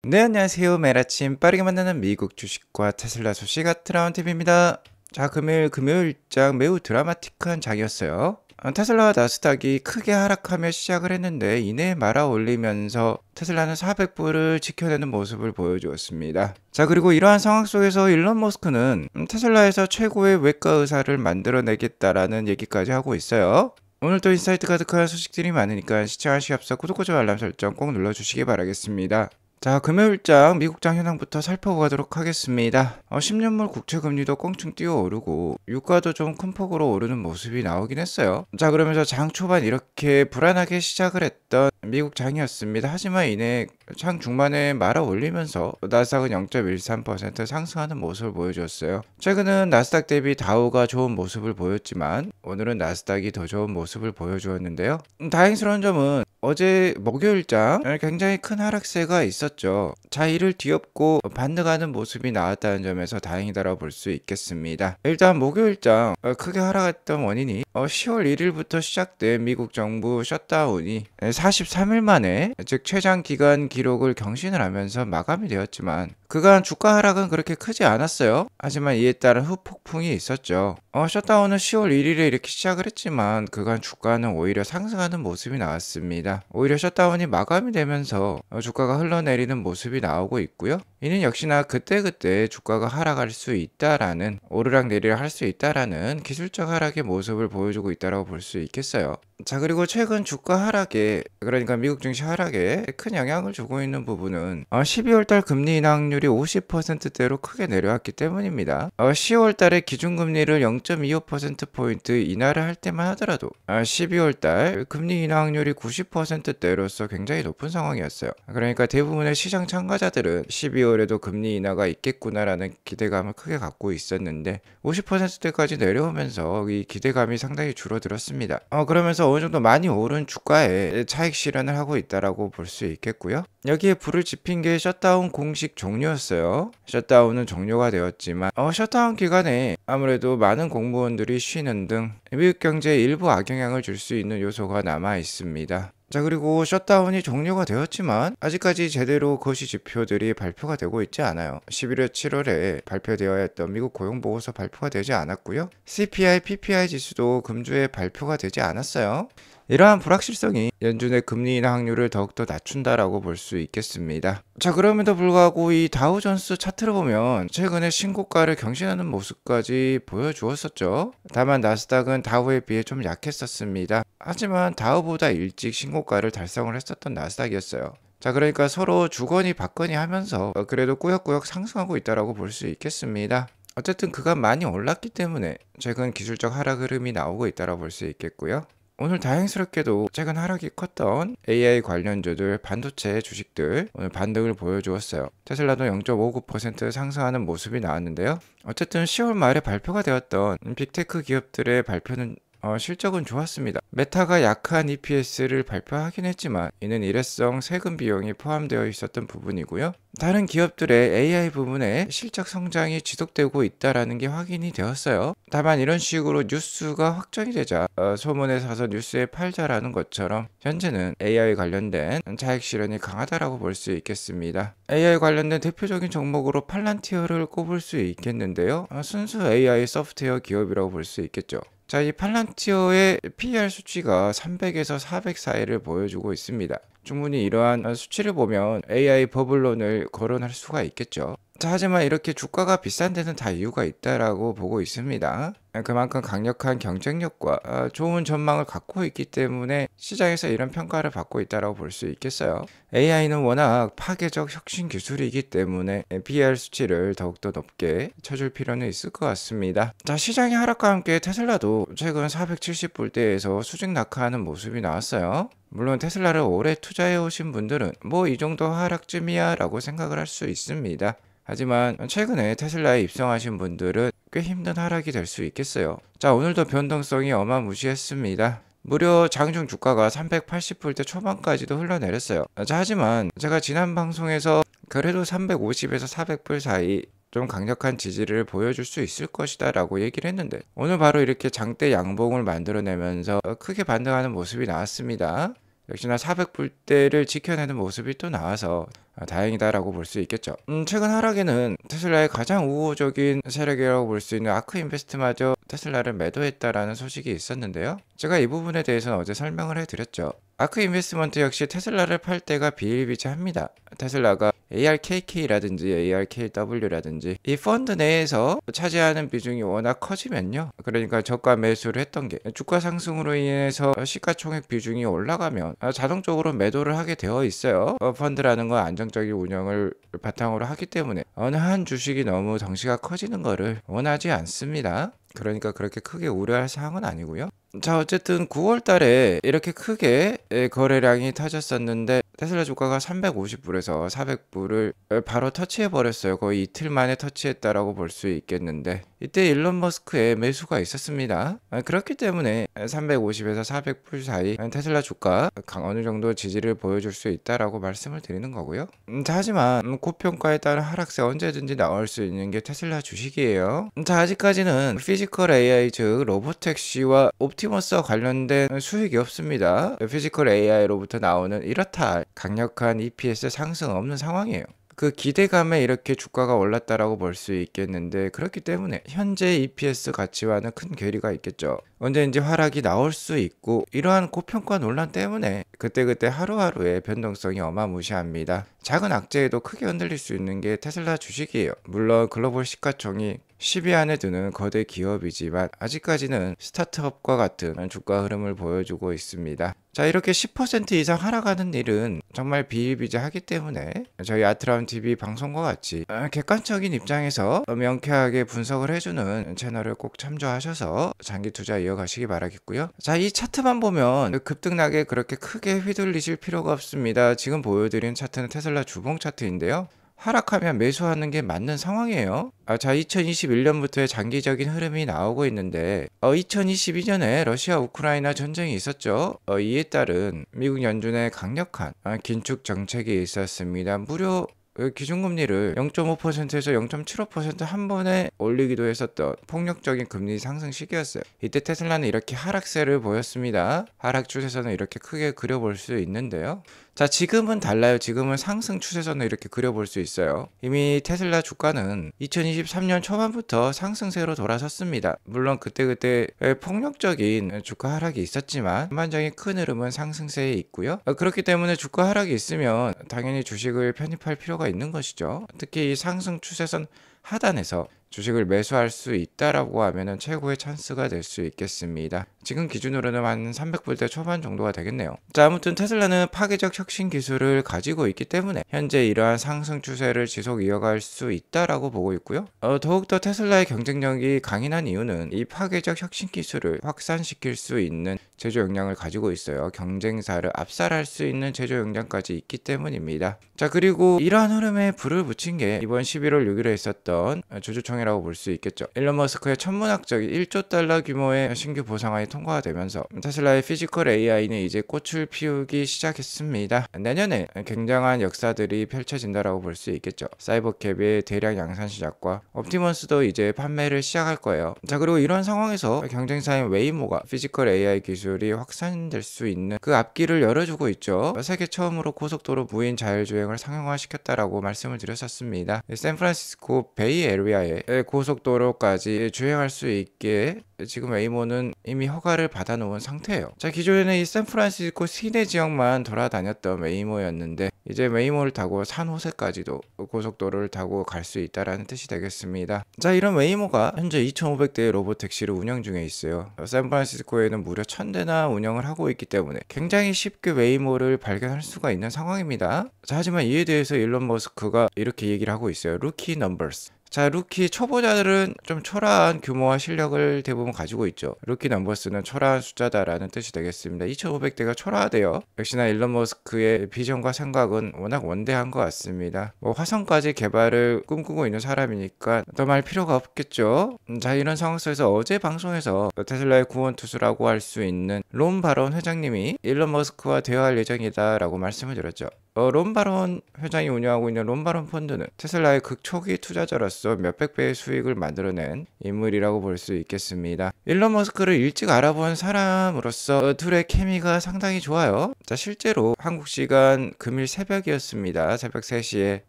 네, 안녕하세요. 매일 아침 빠르게 만나는 미국 주식과 테슬라 소식 아트라운 TV입니다. 자, 금요일장 매우 드라마틱한 장이었어요. 테슬라와 나스닥이 크게 하락하며 시작을 했는데 이내 말아 올리면서 테슬라는 400불을 지켜내는 모습을 보여주었습니다. 자, 그리고 이러한 상황 속에서 일론 머스크는 테슬라에서 최고의 외과 의사를 만들어내겠다라는 얘기까지 하고 있어요. 오늘도 인사이트 가득한 소식들이 많으니까 시청하시기 앞서 구독과 좋아요 알람 설정 꼭 눌러주시기 바라겠습니다. 자, 금요일장 미국장 현황부터 살펴보도록 하겠습니다. 10년물 국채금리도 껑충 뛰어오르고 유가도 좀 큰 폭으로 오르는 모습이 나오긴 했어요. 자, 그러면서 장 초반 이렇게 불안하게 시작을 했던 미국장이었습니다. 하지만 이내 장 중반에 말아 올리면서 나스닥은 0.13% 상승하는 모습을 보여주었어요. 최근은 나스닥 대비 다우가 좋은 모습을 보였지만 오늘은 나스닥이 더 좋은 모습을 보여주었는데요. 다행스러운 점은 어제 목요일장 굉장히 큰 하락세가 있었죠. 자, 이를 뒤엎고 반등하는 모습이 나왔다는 점에서 다행이다라고 볼 수 있겠습니다. 일단 목요일장 크게 하락했던 원인이 10월 1일부터 시작된 미국 정부 셧다운이 43일 만에 즉 최장 기간 기록을 경신을 하면서 마감이 되었지만 그간 주가 하락은 그렇게 크지 않았어요. 하지만 이에 따른 후폭풍이 있었죠. 셧다운은 10월 1일에 이렇게 시작을 했지만 그간 주가는 오히려 상승하는 모습이 나왔습니다. 오히려 셧다운이 마감이 되면서 주가가 흘러내리는 모습이 나오고 있고요. 이는 역시나 그때그때 주가가 하락할 수 있다라는 오르락 내리락 할 수 있다라는 기술적 하락의 모습을 보여주고 있다고 볼 수 있겠어요. 자, 그리고 최근 주가 하락에 그러니까 미국 증시 하락에 큰 영향을 주고 있는 부분은 12월달 금리 인하 확률이 50%대로 크게 내려왔기 때문입니다. 10월달에 기준금리를 0.25%포인트 인하를 할 때만 하더라도 12월달 금리 인하 확률이 90%대로서 굉장히 높은 상황이었어요. 그러니까 대부분의 시장 참가자들은 12월에도 금리 인하가 있겠구나라는 기대감을 크게 갖고 있었는데 50%대까지 내려오면서 이 기대감이 상당히 줄어들었습니다. 그러면서 어느 정도 많이 오른 주가에 차익 실현을 하고 있다라고 볼 수 있겠고요. 여기에 불을 지핀 게 셧다운 공식 종료였어요. 셧다운은 종료가 되었지만 셧다운 기간에 아무래도 많은 공무원들이 쉬는 등 미국 경제에 일부 악영향을 줄 수 있는 요소가 남아 있습니다. 자, 그리고 셧다운이 종료가 되었지만 아직까지 제대로 거시 지표들이 발표가 되고 있지 않아요. 11월 7월에 발표되어야 했던 미국 고용보고서 발표가 되지 않았고요. CPI, PPI 지수도 금주에 발표가 되지 않았어요. 이러한 불확실성이 연준의 금리 인하 확률을 더욱더 낮춘다라고 볼 수 있겠습니다. 자, 그럼에도 불구하고 이 다우존스 차트를 보면 최근에 신고가를 경신하는 모습까지 보여주었었죠. 다만 나스닥은 다우에 비해 좀 약했었습니다. 하지만 다우보다 일찍 신고가를 달성을 했었던 나스닥이었어요. 자, 그러니까 서로 주거니 받거니 하면서 그래도 꾸역꾸역 상승하고 있다라고 볼 수 있겠습니다. 어쨌든 그간 많이 올랐기 때문에 최근 기술적 하락 흐름이 나오고 있다라고 볼 수 있겠고요. 오늘 다행스럽게도 최근 하락이 컸던 AI 관련주들, 반도체 주식들 오늘 반등을 보여주었어요. 테슬라도 0.59% 상승하는 모습이 나왔는데요. 어쨌든 10월 말에 발표가 되었던 빅테크 기업들의 발표는 실적은 좋았습니다. 메타가 약한 EPS를 발표하긴 했지만 이는 일회성 세금 비용이 포함되어 있었던 부분이고요. 다른 기업들의 AI 부분에 실적 성장이 지속되고 있다는 게 확인이 되었어요. 다만 이런 식으로 뉴스가 확정이 되자 소문에 사서 뉴스에 팔자라는 것처럼 현재는 AI 관련된 차익 실현이 강하다라고 볼 수 있겠습니다. AI 관련된 대표적인 종목으로 팔란티어를 꼽을 수 있겠는데요. 순수 AI 소프트웨어 기업이라고 볼 수 있겠죠. 자, 이 팔란티어의 PER 수치가 300에서 400 사이를 보여주고 있습니다. 충분히 이러한 수치를 보면 AI 버블론을 거론할 수가 있겠죠. 자, 하지만 이렇게 주가가 비싼 데는 다 이유가 있다라고 보고 있습니다. 그만큼 강력한 경쟁력과 좋은 전망을 갖고 있기 때문에 시장에서 이런 평가를 받고 있다라고 볼 수 있겠어요. AI는 워낙 파괴적 혁신 기술이기 때문에 PER 수치를 더욱더 높게 쳐줄 필요는 있을 것 같습니다. 자, 시장의 하락과 함께 테슬라도 최근 470불대에서 수직 낙하하는 모습이 나왔어요. 물론 테슬라를 오래 투자해 오신 분들은 뭐 이 정도 하락쯤이야 라고 생각을 할 수 있습니다. 하지만 최근에 테슬라에 입성하신 분들은 꽤 힘든 하락이 될 수 있겠어요. 자, 오늘도 변동성이 어마무시했습니다. 무려 장중 주가가 380불대 초반까지도 흘러내렸어요. 자, 하지만 제가 지난 방송에서 그래도 350에서 400불 사이 좀 강력한 지지를 보여줄 수 있을 것이다 라고 얘기를 했는데 오늘 바로 이렇게 장대 양봉을 만들어내면서 크게 반등하는 모습이 나왔습니다. 역시나 400불대를 지켜내는 모습이 또 나와서 다행이다라고 볼 수 있겠죠. 최근 하락에는 테슬라의 가장 우호적인 세력이라고 볼 수 있는 아크 인베스트마저 테슬라를 매도했다라는 소식이 있었는데요. 제가 이 부분에 대해서는 어제 설명을 해드렸죠. 아크 인베스트먼트 역시 테슬라를 팔 때가 비일비재합니다. 테슬라가 ARKK라든지 ARKW라든지 이 펀드 내에서 차지하는 비중이 워낙 커지면요. 그러니까 저가 매수를 했던 게 주가 상승으로 인해서 시가총액 비중이 올라가면 자동적으로 매도를 하게 되어 있어요. 펀드라는 건 안정적인 운영을 바탕으로 하기 때문에 어느 한 주식이 너무 덩치가 커지는 거를 원하지 않습니다. 그러니까 그렇게 크게 우려할 사항은 아니고요. 자, 어쨌든 9월 달에 이렇게 크게 거래량이 터졌었는데 테슬라 주가가 350불에서 400불을 바로 터치해 버렸어요. 거의 이틀 만에 터치했다라고 볼 수 있겠는데 이때 일론 머스크의 매수가 있었습니다. 그렇기 때문에 350에서 400불 사이 테슬라 주가 어느 정도 지지를 보여줄 수 있다라고 말씀을 드리는 거고요. 자, 하지만 고평가에 따른 하락세 언제든지 나올 수 있는 게 테슬라 주식이에요. 자, 아직까지는 피지컬 AI 즉 로보택시와 옵티머스와 관련된 수익이 없습니다. 피지컬 AI로부터 나오는 이렇다 할 강력한 EPS 상승 없는 상황이에요. 그 기대감에 이렇게 주가가 올랐다라고 볼 수 있겠는데 그렇기 때문에 현재 EPS 가치와는 큰 괴리가 있겠죠. 언제든지 하락이 나올 수 있고 이러한 고평가 논란 때문에 그때그때 하루하루의 변동성이 어마무시합니다. 작은 악재에도 크게 흔들릴 수 있는 게 테슬라 주식이에요. 물론 글로벌 시가총이 10위 안에 드는 거대 기업이지만 아직까지는 스타트업과 같은 주가 흐름을 보여주고 있습니다. 자, 이렇게 10% 이상 하락하는 일은 정말 비일비재하기 때문에 저희 아트라운TV 방송과 같이 객관적인 입장에서 명쾌하게 분석을 해주는 채널을 꼭 참조하셔서 장기 투자 이어가시기 바라겠고요. 자, 이 차트만 보면 급등락에 그렇게 크게 휘둘리실 필요가 없습니다. 지금 보여드린 차트는 테슬라 주봉 차트인데요. 하락하면 매수하는 게 맞는 상황이에요. 자, 2021년부터의 장기적인 흐름이 나오고 있는데 2022년에 러시아 우크라이나 전쟁이 있었죠. 이에 따른 미국 연준의 강력한 긴축 정책이 있었습니다. 무려 기준금리를 0.5%에서 0.75% 한 번에 올리기도 했었던 폭력적인 금리 상승 시기였어요. 이때 테슬라는 이렇게 하락세를 보였습니다. 하락 추세선을 이렇게 크게 그려볼 수 있는데요. 자, 지금은 달라요. 지금은 상승 추세선을 이렇게 그려볼 수 있어요. 이미 테슬라 주가는 2023년 초반부터 상승세로 돌아섰습니다. 물론 그때 폭력적인 주가 하락이 있었지만 전반적인 큰 흐름은 상승세에 있고요. 그렇기 때문에 주가 하락이 있으면 당연히 주식을 편입할 필요가 있는 것이죠. 특히 이 상승 추세선 하단에서 주식을 매수할 수 있다라고 하면은 최고의 찬스가 될 수 있겠습니다. 지금 기준으로는 한 300불대 초반 정도가 되겠네요. 자, 아무튼 테슬라는 파괴적 혁신 기술을 가지고 있기 때문에 현재 이러한 상승 추세를 지속 이어갈 수 있다라고 보고 있고요. 더욱더 테슬라의 경쟁력이 강인한 이유는 이 파괴적 혁신 기술을 확산시킬 수 있는 제조 역량을 가지고 있어요. 경쟁사를 압살할 수 있는 제조 역량까지 있기 때문입니다. 자, 그리고 이러한 흐름에 불을 붙인 게 이번 11월 6일에 있었던 주주총회라고 볼 수 있겠죠. 일론 머스크의 천문학적인 1조 달러 규모의 신규 보상안이 통과가 되면서 테슬라의 피지컬 AI는 이제 꽃을 피우기 시작했습니다. 내년에 굉장한 역사들이 펼쳐진다라고 볼 수 있겠죠. 사이버캡의 대량 양산 시작과 옵티머스도 이제 판매를 시작할 거예요. 자, 그리고 이런 상황에서 경쟁사인 웨이모가 피지컬 AI 기술이 확산될 수 있는 그 앞길을 열어주고 있죠. 세계 처음으로 고속도로 무인 자율주행을 상용화시켰다라고 말씀을 드렸었습니다. 샌프란시스코 베이 에리아의 고속도로까지 주행할 수 있게 지금 웨이모는 이미 허가를 받아놓은 상태예요. 자, 기존에는 이 샌프란시스코 시내 지역만 돌아다녔던 웨이모였는데 이제 웨이모를 타고 산호세까지도 고속도로를 타고 갈 수 있다라는 뜻이 되겠습니다. 자, 이런 웨이모가 현재 2,500대의 로보택시를 운영 중에 있어요. 샌프란시스코에는 무려 1,000대나 운영을 하고 있기 때문에 굉장히 쉽게 웨이모를 발견할 수가 있는 상황입니다. 자, 하지만 이에 대해서 일론 머스크가 이렇게 얘기를 하고 있어요. 루키 넘버스. 자, 루키 초보자들은 좀 초라한 규모와 실력을 대부분 가지고 있죠. 루키 넘버스는 초라한 숫자다라는 뜻이 되겠습니다. 2,500대가 초라하대요. 역시나 일론 머스크의 비전과 생각은 워낙 원대한 것 같습니다. 화성까지 개발을 꿈꾸고 있는 사람이니까 더 말 필요가 없겠죠. 자, 이런 상황 속에서 어제 방송에서 테슬라의 구원투수라고 할 수 있는 론 바론 회장님이 일론 머스크와 대화할 예정이다 라고 말씀을 드렸죠. 론바론 회장이 운영하고 있는 론바론 펀드는 테슬라의 극초기 투자자로서 몇백 배의 수익을 만들어낸 인물이라고 볼 수 있겠습니다. 일론 머스크를 일찍 알아본 사람으로서 둘의 케미가 상당히 좋아요. 자, 실제로 한국 시간 금일 새벽이었습니다. 새벽 3시에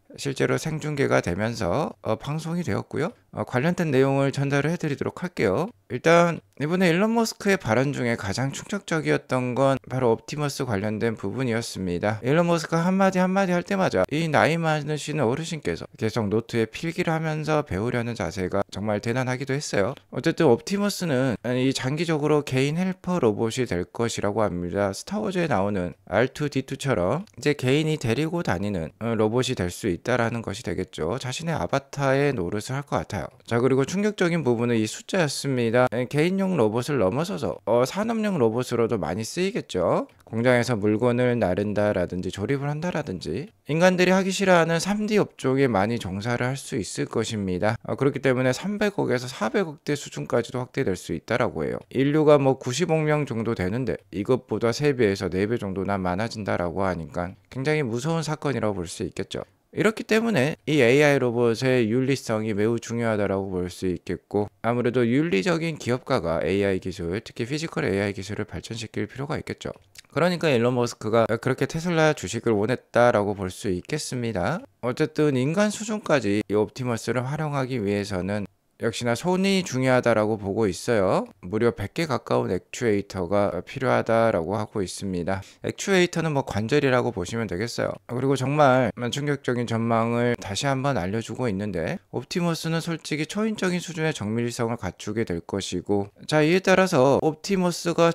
실제로 생중계가 되면서 방송이 되었고요. 관련된 내용을 전달을 해드리도록 할게요. 일단 이번에 일론 머스크의 발언 중에 가장 충격적이었던 건 바로 옵티머스 관련된 부분이었습니다. 일론 머스크가 한마디 할 때마다 이 나이 많으신 어르신께서 계속 노트에 필기를 하면서 배우려는 자세가 정말 대단하기도 했어요. 어쨌든 옵티머스는 이 장기적으로 개인 헬퍼 로봇이 될 것이라고 합니다. 스타워즈에 나오는 R2D2처럼 이제 개인이 데리고 다니는 로봇이 될 수 있다라는 것이 되겠죠. 자신의 아바타의 노릇을 할 것 같아요. 자, 그리고 충격적인 부분은 이 숫자였습니다. 개인용 로봇을 넘어서서 산업용 로봇으로도 많이 쓰이겠죠. 공장에서 물건을 나른다라든지 조립을 한다라든지 인간들이 하기 싫어하는 3D 업종에 많이 종사를 할 수 있을 것입니다. 그렇기 때문에 300억에서 400억대 수준까지도 확대될 수 있다라고 해요. 인류가 뭐 90억 명 정도 되는데 이것보다 3배에서 4배 정도나 많아진다라고 하니까 굉장히 무서운 사건이라고 볼 수 있겠죠. 이렇기 때문에 이 AI 로봇의 윤리성이 매우 중요하다고 볼 수 있겠고, 아무래도 윤리적인 기업가가 AI 기술, 특히 피지컬 AI 기술을 발전시킬 필요가 있겠죠. 그러니까 일론 머스크가 그렇게 테슬라 주식을 원했다라고 볼 수 있겠습니다. 어쨌든 인간 수준까지 이 옵티머스를 활용하기 위해서는 역시나 손이 중요하다라고 보고 있어요. 무려 100개 가까운 액추에이터가 필요하다라고 하고 있습니다. 액추에이터는 뭐 관절이라고 보시면 되겠어요. 그리고 정말 충격적인 전망을 다시 한번 알려주고 있는데, 옵티머스는 솔직히 초인적인 수준의 정밀성을 갖추게 될 것이고, 자, 이에 따라서 옵티머스가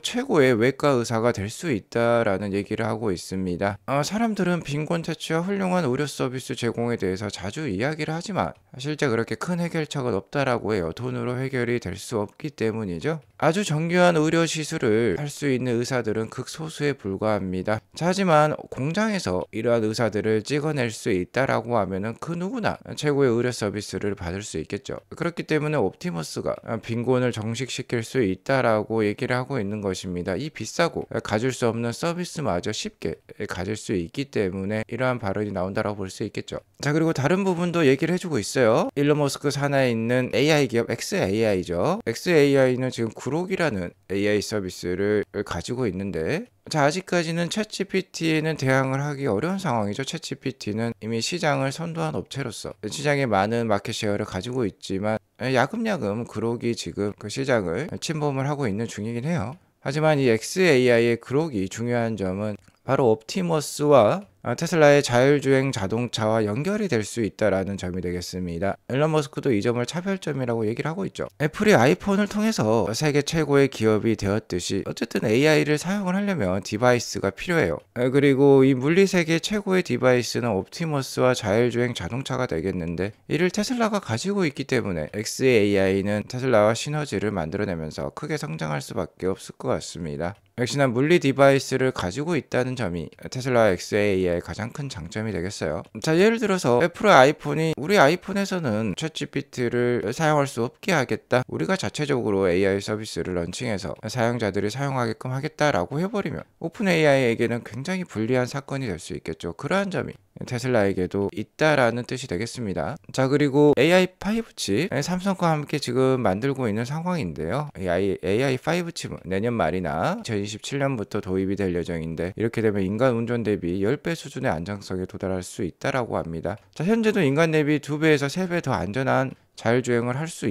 최고의 외과 의사가 될 수 있다라는 얘기를 하고 있습니다. 사람들은 빈곤 퇴치와 훌륭한 의료 서비스 제공에 대해서 자주 이야기를 하지만 실제 그렇게 큰 해결책은 없다라고 해요. 돈으로 해결이 될 수 없기 때문이죠. 아주 정교한 의료 시술을 할 수 있는 의사들은 극소수에 불과합니다. 자, 하지만 공장에서 이러한 의사들을 찍어낼 수 있다라고 하면은 그 누구나 최고의 의료 서비스를 받을 수 있겠죠. 그렇기 때문에 옵티머스가 빈곤을 정식시킬 수 있다라고 얘기를 하고 있는 것입니다. 이 비싸고 가질 수 없는 서비스마저 쉽게 가질 수 있기 때문에 이러한 발언이 나온다라고 볼 수 있겠죠. 자, 그리고 다른 부분도 얘기를 해주고 있어요. 일론 머스크 산하에 있는 AI 기업 xAI죠. xAI는 지금 그록이라는 AI 서비스를 가지고 있는데, 자, 아직까지는 챗GPT에는 대항을 하기 어려운 상황이죠. 챗GPT는 이미 시장을 선도한 업체로서 시장에 많은 마켓쉐어를 가지고 있지만 야금야금 그록이 지금 그 시장을 침범을 하고 있는 중이긴 해요. 하지만 이 xAI의 그록이 중요한 점은 바로 옵티머스와 테슬라의 자율주행 자동차와 연결이 될 수 있다라는 점이 되겠습니다. 일론 머스크도 이 점을 차별점이라고 얘기를 하고 있죠. 애플이 아이폰을 통해서 세계 최고의 기업이 되었듯이 어쨌든 AI를 사용을 하려면 디바이스가 필요해요. 그리고 이 물리세계 최고의 디바이스는 옵티머스와 자율주행 자동차가 되겠는데, 이를 테슬라가 가지고 있기 때문에 xAI는 테슬라와 시너지를 만들어내면서 크게 성장할 수밖에 없을 것 같습니다. 역시나 물리 디바이스를 가지고 있다는 점이 테슬라 xAI의 가장 큰 장점이 되겠어요. 자, 예를 들어서 애플의 아이폰이 우리 아이폰에서는 챗GPT를 사용할 수 없게 하겠다, 우리가 자체적으로 AI 서비스를 런칭해서 사용자들이 사용하게끔 하겠다라고 해버리면 오픈 AI에게는 굉장히 불리한 사건이 될 수 있겠죠. 그러한 점이 테슬라에게도 있다라는 뜻이 되겠습니다. 자, 그리고 AI5 칩, 삼성과 함께 지금 만들고 있는 상황인데요. AI5 칩은 내년 말이나 2027년부터 도입이 될 예정인데, 이렇게 되면 인간 운전 대비 10배 수준의 안정성에 도달할 수 있다라고 합니다. 자, 현재도 인간 대비 2배에서 3배 더 안전한 자율주행을 할 수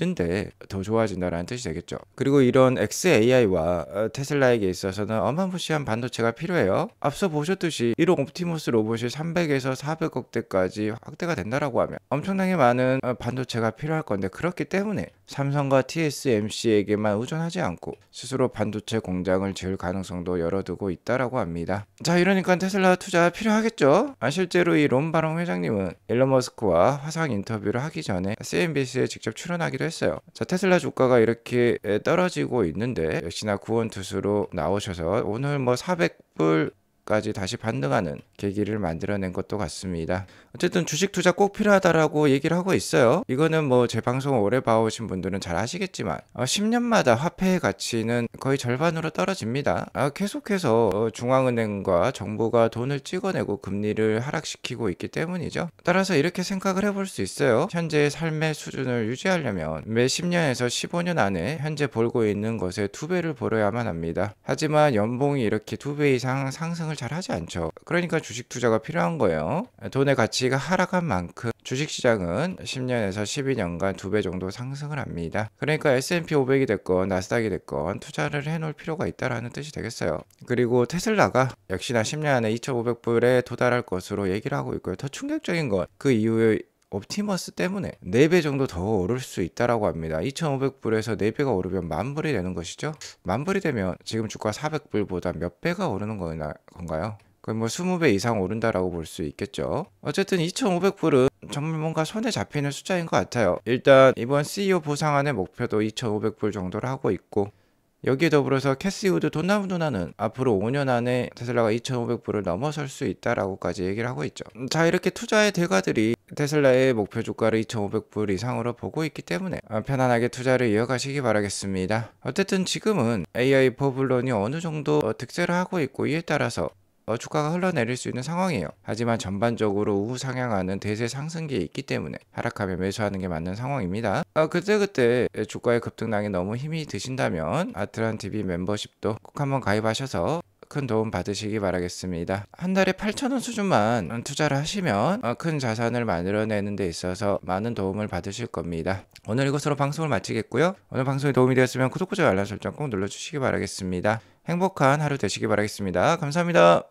있는데 더 좋아진다라는 뜻이 되겠죠. 그리고 이런 xAI와 테슬라에게 있어서는 어마무시한 반도체가 필요해요. 앞서 보셨듯이 이런 옵티머스 로봇이 300에서 400억대까지 확대가 된다라고 하면 엄청나게 많은 반도체가 필요할 건데, 그렇기 때문에 삼성과 TSMC에게만 의존하지 않고 스스로 반도체 공장을 지을 가능성도 열어두고 있다라고 합니다. 자, 이러니까 테슬라 투자 필요하겠죠. 실제로 이 론바롱 회장님은 일론 머스크와 화상 인터뷰를 하기 전에 CNBC에 직접 출연하기도 했어요. 자, 테슬라 주가가 이렇게 떨어지고 있는데 역시나 구원투수로 나오셔서 오늘 뭐 400불 까지 다시 반등하는 계기를 만들어낸 것도 같습니다. 어쨌든 주식 투자 꼭 필요하다라고 얘기를 하고 있어요. 이거는 뭐 제 방송을 오래 봐오신 분들은 잘 아시겠지만 10년마다 화폐의 가치는 거의 절반으로 떨어집니다. 계속해서 중앙은행과 정부가 돈을 찍어내고 금리를 하락시키고 있기 때문이죠. 따라서 이렇게 생각을 해볼 수 있어요. 현재의 삶의 수준을 유지하려면 매 10년에서 15년 안에 현재 벌고 있는 것의 2배를 벌어야만 합니다. 하지만 연봉이 이렇게 2배 이상 상승을 잘 하지 않죠. 그러니까 주식 투자가 필요한 거예요. 돈의 가치가 하락한 만큼 주식시장은 10년에서 12년간 2배 정도 상승을 합니다. 그러니까 S&P 500이 됐건 나스닥이 됐건 투자를 해놓을 필요가 있다라는 뜻이 되겠어요. 그리고 테슬라가 역시나 10년 안에 2,500불에 도달할 것으로 얘기를 하고 있고요. 더 충격적인 건 그 이후에 옵티머스 때문에 4배 정도 더 오를 수 있다라고 합니다. 2,500불에서 4배가 오르면 10,000불이 되는 것이죠. 10,000불이 되면 지금 주가 400불보다 몇 배가 오르는 건가요? 거의 뭐 20배 이상 오른다라고 볼 수 있겠죠. 어쨌든 2,500불은 정말 뭔가 손에 잡히는 숫자인 것 같아요. 일단 이번 CEO 보상안의 목표도 2,500불 정도를 하고 있고, 여기에 더불어서 캐시 우드 돈나무 누나는 앞으로 5년 안에 테슬라가 2,500불을 넘어설 수 있다라고까지 얘기를 하고 있죠. 자, 이렇게 투자의 대가들이 테슬라의 목표 주가를 2,500불 이상으로 보고 있기 때문에 편안하게 투자를 이어가시기 바라겠습니다. 어쨌든 지금은 AI 버블론이 어느 정도 득세를 하고 있고, 이에 따라서 주가가 흘러내릴 수 있는 상황이에요. 하지만 전반적으로 우상향하는 대세 상승기에 있기 때문에 하락하면 매수하는 게 맞는 상황입니다. 그때 주가의 급등락이 너무 힘이 드신다면 아트란TV 멤버십도 꼭 한번 가입하셔서 큰 도움 받으시기 바라겠습니다. 한 달에 8,000원 수준만 투자를 하시면 큰 자산을 만들어내는 데 있어서 많은 도움을 받으실 겁니다. 오늘 이것으로 방송을 마치겠고요. 오늘 방송이 도움이 되었으면 구독과 좋아요 알람 설정 꼭 눌러주시기 바라겠습니다. 행복한 하루 되시기 바라겠습니다. 감사합니다.